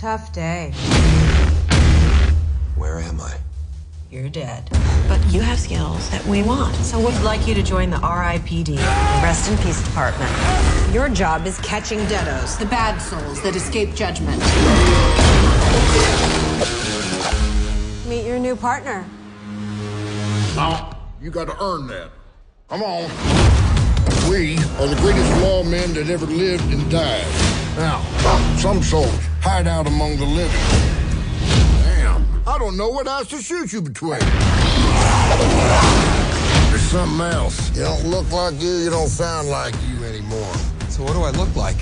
tough day. Where am I? You're dead. But you have skills that we want. So we'd like you to join the RIPD, Rest in Peace Department. Your job is catching deados, the bad souls that escape judgment. Meet your new partner. Now, you got to earn that. Come on. We are the greatest lawmen that ever lived and died. Now, some souls hide out among the living. Damn, I don't know what else to shoot you between. There's something else. You don't look like you don't sound like you anymore. So what do I look like?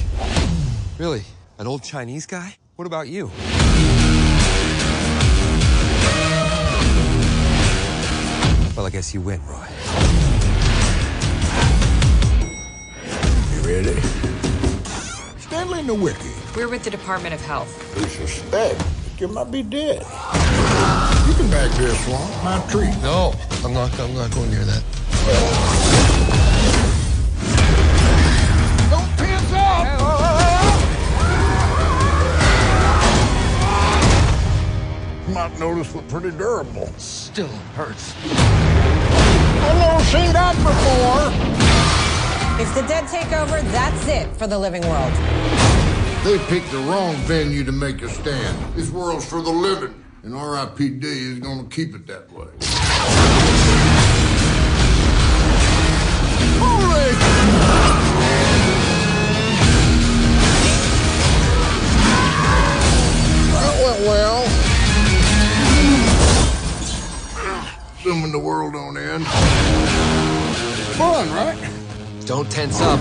Really? An old Chinese guy? What about you? Well, I guess you win, Roy. You ready? Stanley Nowicki. We're with the Department of Health. We suspect that you might be dead. You can back this one. My treat. No, I'm not going near that. Don't piss off! You might notice we're pretty durable. Still hurts. I've never seen that before. If the dead take over, that's it for the living world. They picked the wrong venue to make a stand. This world's for the living, and RIPD is going to keep it that way. Holy! That went well. Assuming the world don't end. Fun, right? Don't tense up.